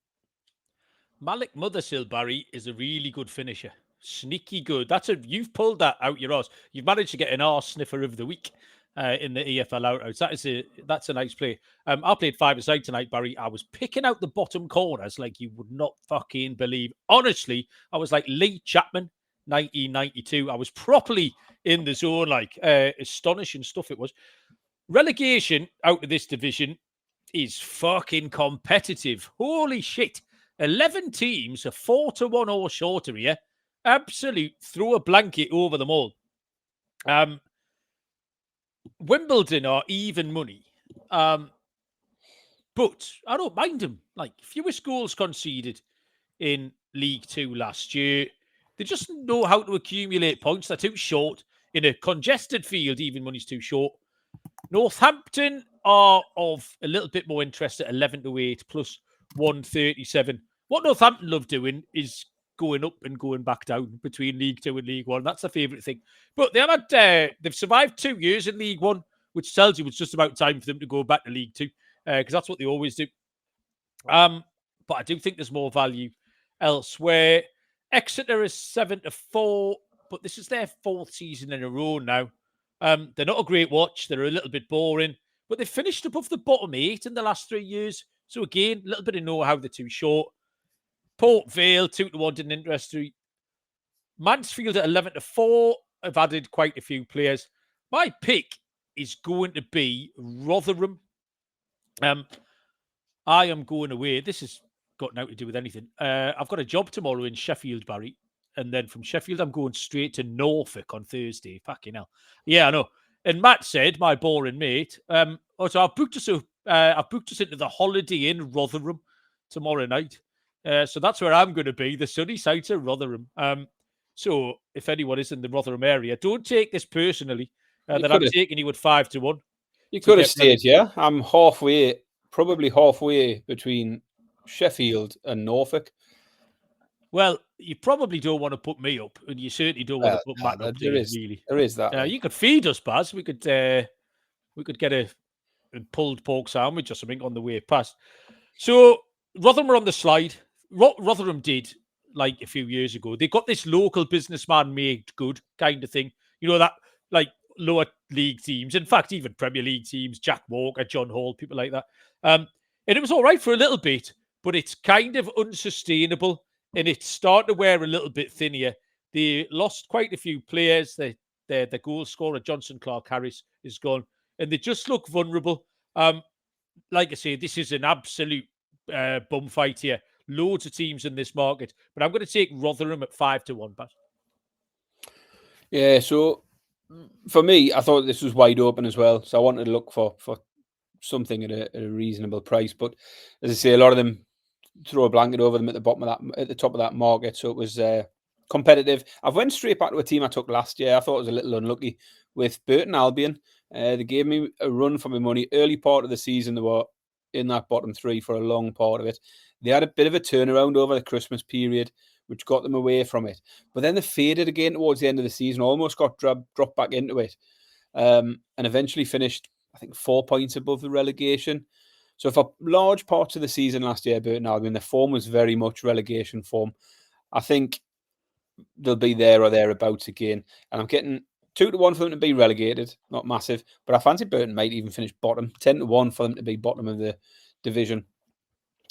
Malik Mothersill, Barry, is a really good finisher. Sneaky good. You've pulled that out your arse. You've managed to get an arse sniffer of the week in the EFL outouts. That's a nice play. I played 5-a-side tonight, Barry. I was picking out the bottom corners like you would not fucking believe. Honestly, I was like Lee Chapman, 1992. I was properly in the zone, like astonishing stuff it was. Relegation out of this division is fucking competitive. Holy shit. 11 teams are 4-1 or shorter here. Absolute throw a blanket over them all. Wimbledon are even money. But I don't mind them. Like, fewest goals conceded in League Two last year. They just know how to accumulate points. They're too short. In a congested field, even money's too short. Northampton are of a little bit more interest at 11-8 plus 137. What Northampton love doing is going up and going back down between League Two and League One. That's their favourite thing. But they've survived 2 years in League One, which tells you it's just about time for them to go back to League Two. because that's what they always do. But I do think there's more value elsewhere. Exeter is 7-4, but this is their 4th season in a row now. They're not a great watch. They're a little bit boring, but they've finished above the bottom 8 in the last 3 years. So again, a little bit of know-how. They're too short. Port Vale 2-1 didn't interest me. Mansfield at 11-4 have added quite a few players. My pick is going to be Rotherham. I am going away. This has got nothing to do with anything. I've got a job tomorrow in Sheffield, Barry. And then from Sheffield, I'm going straight to Norfolk on Thursday. Fucking hell. Yeah, I know. And Matt said, my boring mate, so I've booked us into the Holiday Inn Rotherham tomorrow night. So that's where I'm going to be, the sunny side of Rotherham. So if anyone is in the Rotherham area, don't take this personally, that I'm taking you at 5-1. You could have stayed here. I'm probably halfway between Sheffield and Norfolk. Well, you probably don't want to put me up, and you certainly don't want to put Matt up there, really. There is that. You could feed us, Baz. We could get a pulled pork sandwich or something on the way past. So Rotherham are on the slide. Rotherham did, like a few years ago, they got this local businessman made good kind of thing. You know, that like lower league teams, in fact, even Premier League teams, Jack Walker, John Hall, people like that. And it was all right for a little bit, but it's kind of unsustainable. And it's starting to wear a little bit thin here. They lost quite a few players. The goal scorer, Johnson Clark Harris, is gone. And they just look vulnerable. Like I say, this is an absolute bum fight here. Loads of teams in this market. But I'm going to take Rotherham at 5-1, Pat. Yeah, so for me, I thought this was wide open as well. So I wanted to look for something at a reasonable price. But as I say, a lot of them throw a blanket over them at the top of that market. So it was competitive. I've went straight back to a team I took last year. I thought it was a little unlucky with Burton Albion. They gave me a run for my money. Early part of the season, they were in that bottom 3 for a long part of it. They had a bit of a turnaround over the Christmas period, which got them away from it. But then they faded again towards the end of the season, almost got dropped back into it, and eventually finished, I think, 4 points above the relegation. So for large parts of the season last year, Burton Albion, the form was very much relegation form. I think they'll be there or thereabouts again. And I'm getting 2-1 for them to be relegated. Not massive, but I fancy Burton might even finish bottom. 10-1 for them to be bottom of the division.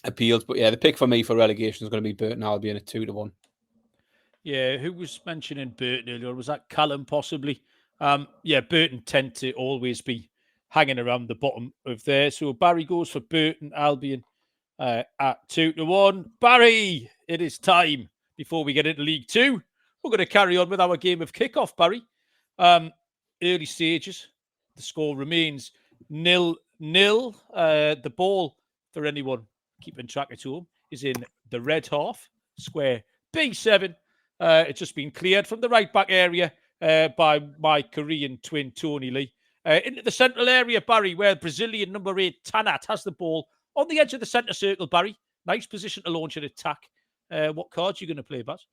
Appeals. But yeah, the pick for me for relegation is going to be Burton Albion at 2-1. Yeah, who was mentioning Burton earlier? Was that Callum possibly? Yeah, Burton tend to always be hanging around the bottom of there. So Barry goes for Burton Albion at 2-1. Barry, it is time before we get into League Two. We're going to carry on with our game of kickoff, Barry. Early stages, the score remains 0-0. The ball, for anyone keeping track at home, is in the red half, square B7. It's just been cleared from the right back area by my Korean twin, Tony Lee. Into the central area, Barry, where Brazilian number 8, Tanat, has the ball on the edge of the centre circle, Barry. Nice position to launch an attack. What cards are you going to play, Baz?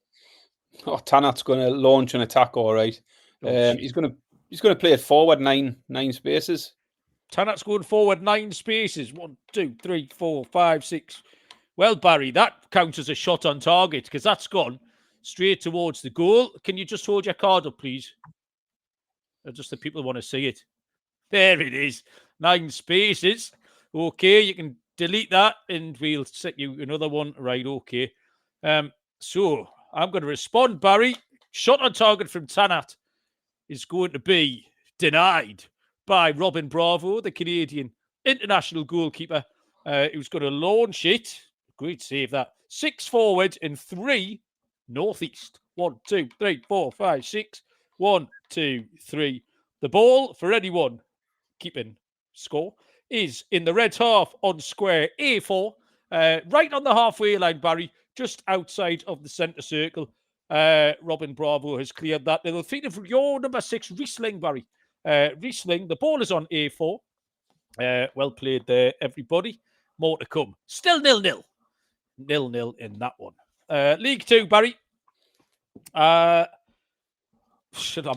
Oh, Tanat's going to launch an attack, all right. He's going to play it forward nine spaces. Tanat's going forward 9 spaces. 1, 2, 3, 4, 5, 6. Well, Barry, that counts as a shot on target because that's gone straight towards the goal. Can you just hold your card up, please? Just the people want to see it. There it is. 9 spaces. Okay, you can delete that and we'll set you another one. Right, okay. So I'm going to respond, Barry. Shot on target from Tanat is going to be denied by Robin Bravo, the Canadian international goalkeeper, who's going to launch it. Great save that. 6 forward and 3 northeast. 1, 2, 3, 4, 5, 6. 1, 2, 3. The ball, for anyone keeping score, is in the red half on square A4, right on the halfway line, Barry, just outside of the centre circle. Robin Bravo has cleared that. They'll feed it from your number 6, Riesling, Barry. Riesling, the ball is on A4. Well played there, everybody. More to come. Still 0-0. 0-0 in that one. League Two, Barry. I'm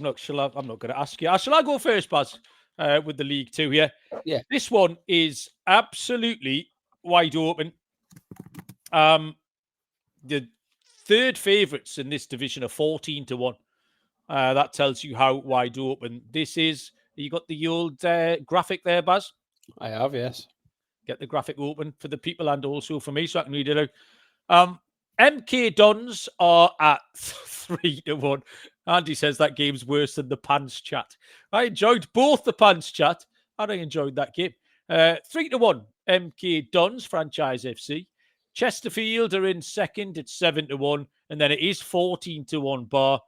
not going to ask you. Shall I go first, Baz? with the League Two here. Yeah. This one is absolutely wide open. The third favourites in this division are 14-1. That tells you how wide open this is. You got the old graphic there, Baz? I have, yes. Get the graphic open for the people and also for me so I can read it out. MK Dons are at 3-1. Andy says that game's worse than the Pants chat. I enjoyed both the Pants chat and I enjoyed that game. 3-1, MK Dons, Franchise FC. Chesterfield are in second at 7-1. And then it is 14-1 bar.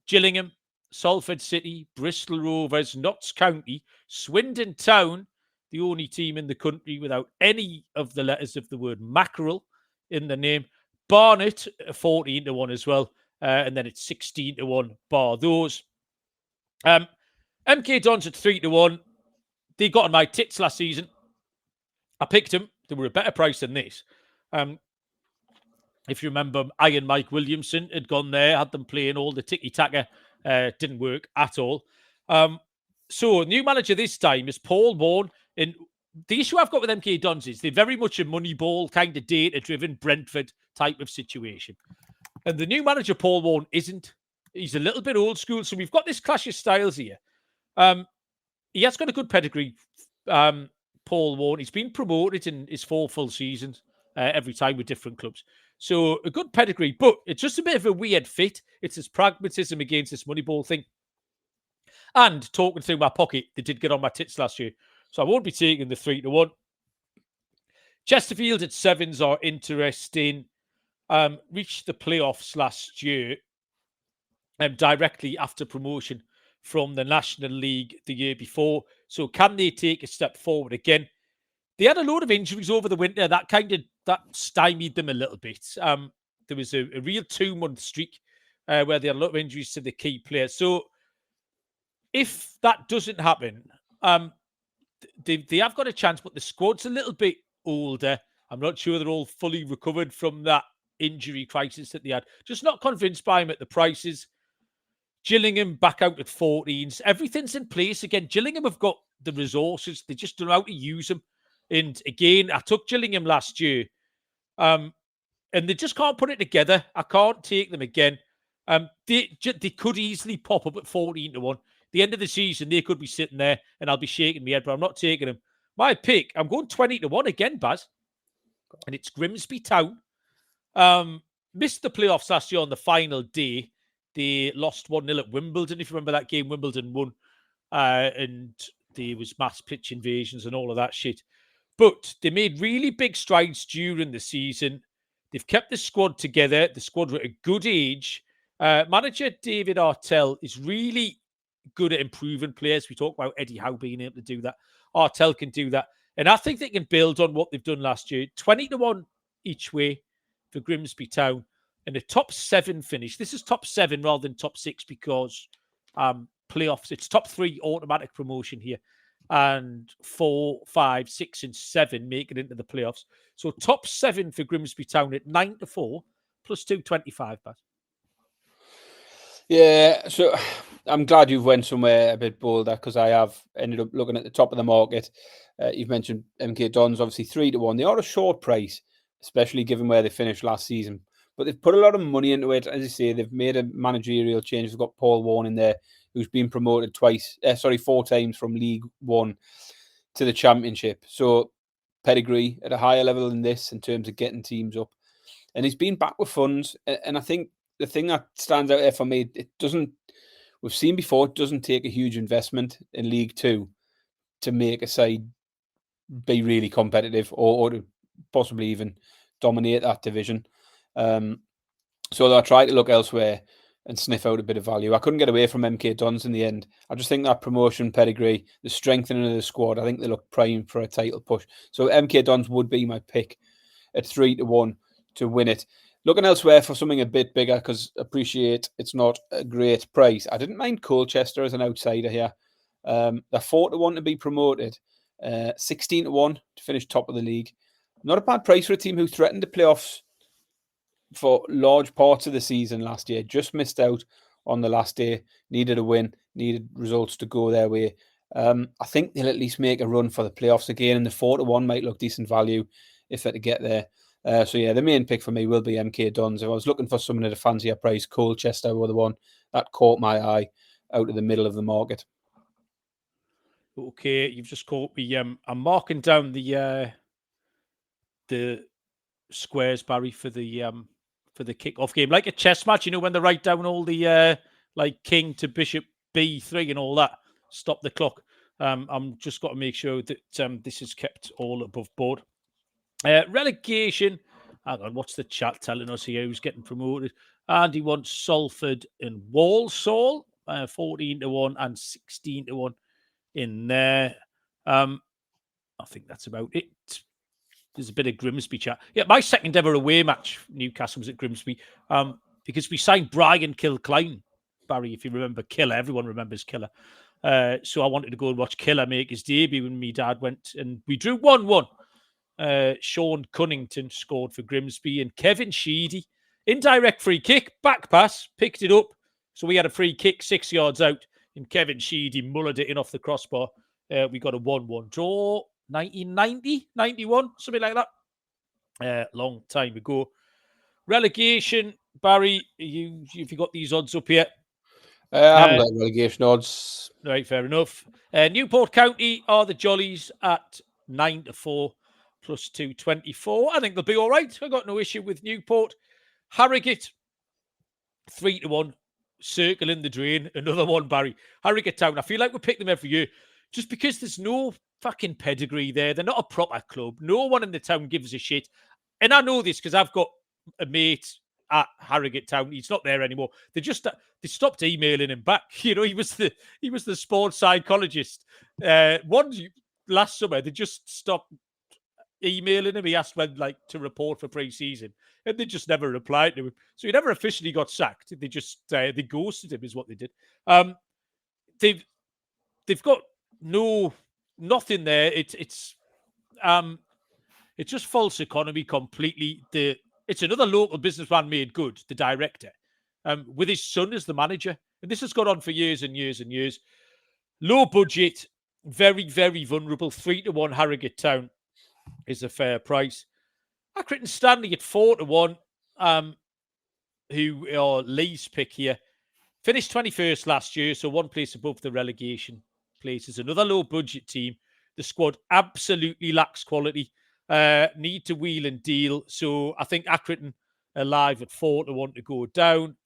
Gillingham, Salford City, Bristol Rovers, Notts County, Swindon Town, the only team in the country without any of the letters of the word mackerel in the name. Barnet, 14-1 as well. And then it's 16-1 bar those. MK Dons at 3-1. They got on my tits last season. I picked them. They were a better price than this. If you remember, Iron Mike Williamson had gone there, had them playing all the tiki-taka. Didn't work at all. So, new manager this time is Paul Vaughan. And the issue I've got with MK Dons is they're very much a Moneyball, kind of data-driven Brentford type of situation. And the new manager, Paul Vaughan, isn't. He's a little bit old school. So we've got this clash of styles here. He has got a good pedigree, Paul Vaughan. He's been promoted in his 4 full seasons every time with different clubs. So a good pedigree, but it's just a bit of a weird fit. It's his pragmatism against this Moneyball thing. And talking through my pocket, they did get on my tits last year. So I won't be taking the 3-1. Chesterfield at 7s are interesting. Reached the playoffs last year directly after promotion from the National League the year before. So can they take a step forward again? They had a load of injuries over the winter. That stymied them a little bit. There was a real 2-month streak where they had a lot of injuries to the key players. So if that doesn't happen, they have got a chance, but the squad's a little bit older. I'm not sure they're all fully recovered from that injury crisis that they had. Just not convinced by him at the prices. Gillingham back out at 14s. Everything's in place again. Gillingham have got the resources. They just don't know how to use them. And again, I took Gillingham last year. And they just can't put it together. I can't take them again. They could easily pop up at 14-1. The end of the season, they could be sitting there and I'll be shaking my head, but I'm not taking them. My pick, I'm going 20-1 again, Baz. And it's Grimsby Town. Missed the playoffs last year on the final day. They lost 1-0 at Wimbledon. If you remember that game, Wimbledon won. And there was mass pitch invasions and all of that shit. But they made really big strides during the season. They've kept the squad together. The squad were at a good age. Manager David Artell is really good at improving players. We talk about Eddie Howe being able to do that. Artell can do that. And I think they can build on what they've done last year. 20-1 each way for Grimsby Town. And a top 7 finish. This is top 7 rather than top 6 because playoffs. It's top 3 automatic promotion here. And 4, 5, 6, and 7 make it into the playoffs. So top 7 for Grimsby Town at 9-4 plus 225, Baz. Yeah, so I'm glad you've went somewhere a bit bolder because I have ended up looking at the top of the market. You've mentioned MK Dons, obviously 3-1. They are a short price, especially given where they finished last season. But they've put a lot of money into it. As you say, they've made a managerial change. They've got Paul Vaughan in there, who's been promoted 4 times from League One to the Championship. So pedigree at a higher level than this in terms of getting teams up. And he's been back with funds. And I think the thing that stands out there for me, we've seen before, it doesn't take a huge investment in League Two to make a side be really competitive or to possibly even dominate that division. So I tried to look elsewhere and sniff out a bit of value. I couldn't get away from MK Dons in the end. I just think that promotion pedigree, the strengthening of the squad, I think they look prime for a title push. So MK Dons would be my pick at 3-1 to win it. Looking elsewhere for something a bit bigger, because appreciate it's not a great price. I didn't mind Colchester as an outsider here. They're 4-1 to be promoted, 16-1 to finish top of the league. Not a bad price for a team who threatened the playoffs for large parts of the season last year. Just missed out on the last day. Needed a win. Needed results to go their way. I think they'll at least make a run for the playoffs again, and the 4-1 might look decent value if they're to get there. So yeah, the main pick for me will be MK Dons. If I was looking for someone at a fancier price, Colchester were the one that caught my eye out of the middle of the market. Okay, you've just caught me. I'm marking down the squares, Barry, for the kick-off game, like a chess match. You know, when they write down all the like king to bishop b3 and all that. Stop the clock. I'm just got to make sure that this is kept all above board. Relegation. Hang on, what's the chat telling us here? Who's getting promoted? And he wants Salford and Walsall, 14-1 and 16-1 in there. I think that's about it. There's a bit of Grimsby chat. Yeah, my second ever away match, Newcastle, was at Grimsby, because we signed Brian Kilcline. Barry, if you remember Killer, everyone remembers Killer. So I wanted to go and watch Killer make his debut when my dad went, and we drew 1-1. Sean Cunnington scored for Grimsby, and Kevin Sheedy, indirect free kick, back pass, picked it up. So we had a free kick 6 yards out, and Kevin Sheedy mullered it in off the crossbar. We got a 1-1 draw, 1990, 91, something like that. Long time ago. Relegation, Barry, have you got these odds up here? I haven't got relegation odds. Right, fair enough. Newport County are the Jollies at 9-4 plus 224. I think they'll be all right. I got no issue with Newport. Harrogate 3-1, circling the drain. Another one, Barry. Harrogate Town. I feel like we pick them every year just because there's no fucking pedigree there. They're not a proper club. No one in the town gives a shit. And I know this because I've got a mate at Harrogate Town. He's not there anymore. They stopped emailing him back. You know, he was the sports psychologist. Last summer, they just stopped emailing him. He asked when to report for pre-season, and they just never replied to him. So he never officially got sacked. They just they ghosted him, is what they did. They've got nothing there. It's just false economy completely. It's another local businessman made good, the director, with his son as the manager. And this has gone on for years and years and years. Low budget, very, very vulnerable. 3-1 Harrogate Town is a fair price. Accrington Stanley at 4-1, who are Lee's pick here. Finished 21st last year, so one place above the relegation places. Another low budget team. The squad absolutely lacks quality. Need to wheel and deal. So I think Accrington are live at 4-1 to go down.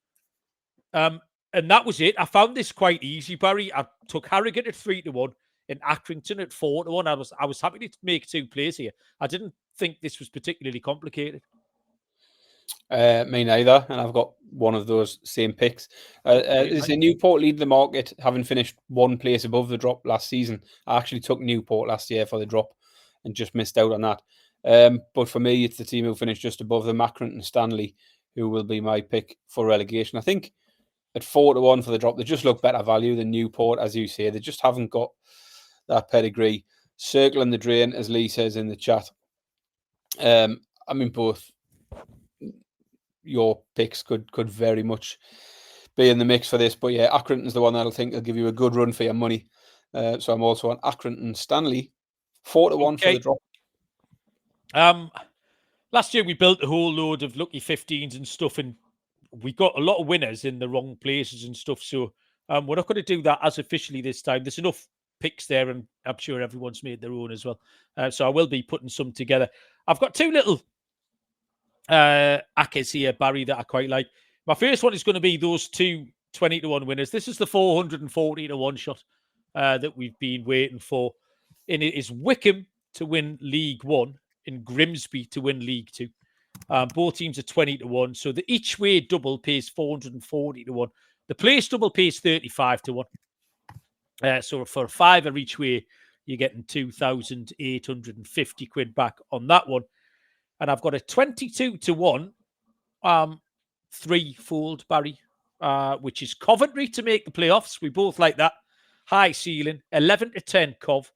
And that was it. I found this quite easy, Barry. I took Harrogate at 3-1 and Accrington at 4-1. I was happy to make two plays here. I didn't think this was particularly complicated. Me neither, and I've got one of those same picks. There's a Newport lead the market, having finished one place above the drop last season. I actually took Newport last year for the drop and just missed out on that. But for me, it's the team who finished just above them, Accrington Stanley, who will be my pick for relegation. I think at 4-1 for the drop, they just look better value than Newport, as you say. They just haven't got that pedigree. Circling the drain, as Lee says in the chat. I mean, both your picks could very much be in the mix for this. But yeah, Accrington's the one that I think will give you a good run for your money. So I'm also on Accrington Stanley, 4-1 for the drop. Last year we built a whole load of lucky 15s and stuff, and we got a lot of winners in the wrong places and stuff. So we're not going to do that as officially this time. There's enough picks there, and I'm sure everyone's made their own as well. So I will be putting some together. I've got two little Ackers here, Barry, that I quite like. My first one is going to be those two 20-1 winners. This is the 440-1 shot that we've been waiting for. And it is Wickham to win League One and Grimsby to win League Two. Both teams are 20-1. So the each way double pays 440-1. The place double pays 35-1. So for a fiver each way, you're getting 2,850 quid back on that one. And I've got a 22-1 threefold, Barry, which is Coventry to make the playoffs. We both like that. High ceiling, 11-10 Cov.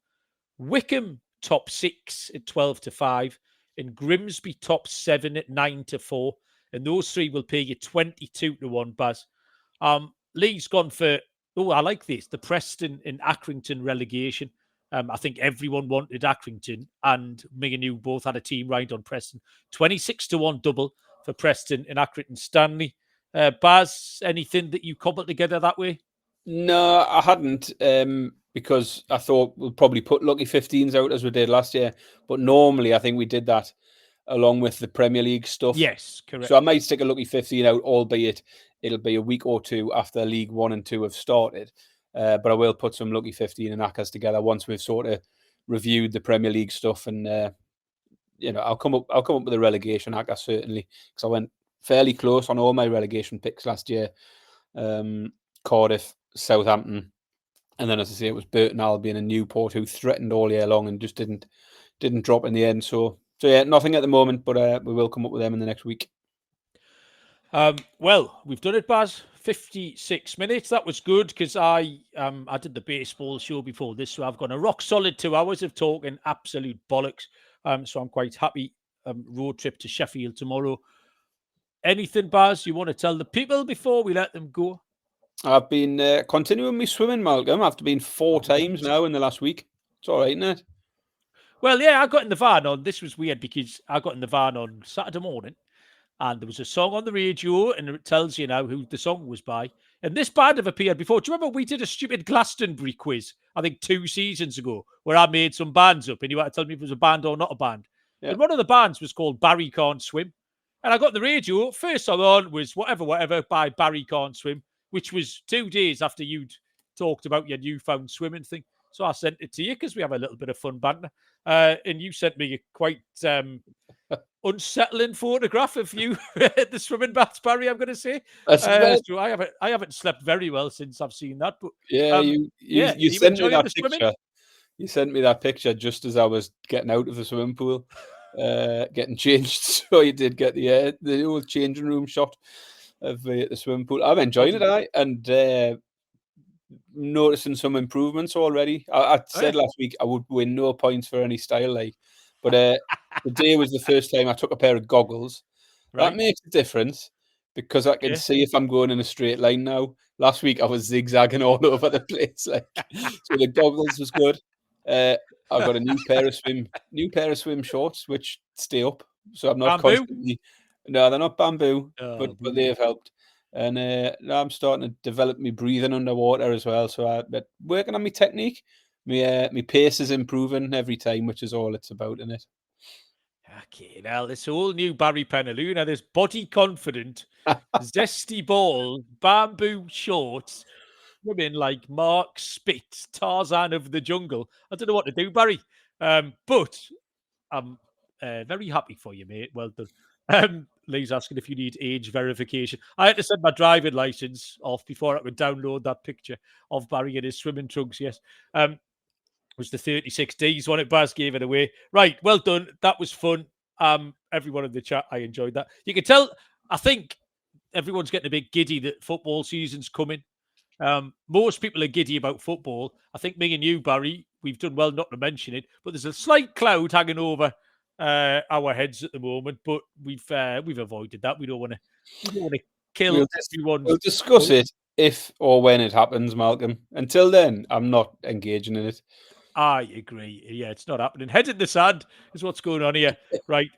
Wickham top 6 at 12-5. And Grimsby top 7 at 9-4. And those three will pay you 22-1, Baz. Lee's gone for Oh, I like this. The Preston and Accrington relegation. I think everyone wanted Accrington, and me and you both had a team right on Preston. 26-1 double for Preston and Accrington Stanley. Baz, anything that you cobbled together that way? No, I hadn't, because I thought we'll probably put lucky 15s out as we did last year. But normally, I think we did that along with the Premier League stuff. Yes, correct. So I might stick a lucky 15 out, albeit it'll be a week or two after League 1 and 2 have started. But I will put some lucky 15 and ACCAs together once we've sort of reviewed the Premier League stuff, and I'll come up with a relegation ACCA certainly, because I went fairly close on all my relegation picks last year. Cardiff, Southampton, and then, as I say, it was Burton Albion and Newport who threatened all year long and just didn't drop in the end. So yeah, nothing at the moment, but we will come up with them in the next week. Well, we've done it, Baz. 56 minutes. That was good, because I did the baseball show before this, so I've got a rock solid 2 hours of talking absolute bollocks. So I'm quite happy. Road trip to Sheffield tomorrow. Anything, Baz, you want to tell the people before we let them go? I've been continuing my swimming, Malcolm. I've been 4 times now in the last week. It's all right, isn't it? Well, yeah, I got in the van on. This was weird because I got in the van on Saturday morning, and there was a song on the radio, and it tells you now who the song was by. And this band have appeared before. Do you remember we did a stupid Glastonbury quiz, I think 2 seasons ago, where I made some bands up, and you had to tell me if it was a band or not a band. Yeah. And one of the bands was called Barry Can't Swim. And I got the radio. First song on was Whatever by Barry Can't Swim, which was 2 days after you'd talked about your newfound swimming thing. So I sent it to you because we have a little bit of fun banter. And you sent me a quite unsettling photograph of you at the swimming baths, Barry, I'm going to say. So I haven't slept very well since I've seen that. But yeah, you sent me that picture. Swimming? You sent me that picture just as I was getting out of the swimming pool, getting changed. So you did get the old changing room shot of the swimming pool. I'm enjoying it, and noticing some improvements already. I said last week I would win no points for any style, but today was the first time I took a pair of goggles. Right. That makes a difference because I can see if I'm going in a straight line now. Last week I was zigzagging all over the place, so the goggles was good. I've got a new pair of swim shorts which stay up, so I'm not constantly. No, they're not bamboo, but they've helped. And now I'm starting to develop my breathing underwater as well. So I'm working on my technique. My pace is improving every time, which is all it's about, isn't it? Okay, now this all new Barry Penaluna, this body confident, zesty ball, bamboo shorts, swimming like Mark Spitz, Tarzan of the jungle. I don't know what to do, Barry. But I'm very happy for you, mate. Well done. Lee's asking if you need age verification. I had to send my driving license off before I could download that picture of Barry in his swimming trunks. Yes. It was the 36 days one. Baz gave it away. Right. Well done. That was fun. Everyone in the chat, I enjoyed that. You can tell, I think everyone's getting a bit giddy that football season's coming. Most people are giddy about football. I think me and you, Barry, we've done well not to mention it, but there's a slight cloud hanging over our heads at the moment. But we've avoided that. We don't want to kill everyone. We'll discuss it if or when it happens, Malcolm. Until then, I'm not engaging in it. I agree. Yeah, it's not happening. Head in the sand is what's going on here. Right.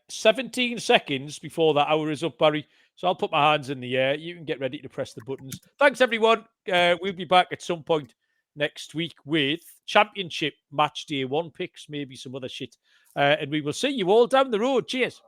17 seconds before that hour is up, Barry. So I'll put my hands in the air. You can get ready to press the buttons. Thanks, everyone. We'll be back at some point next week with Championship Match Day 1 picks, maybe some other shit. And we will see you all down the road. Cheers.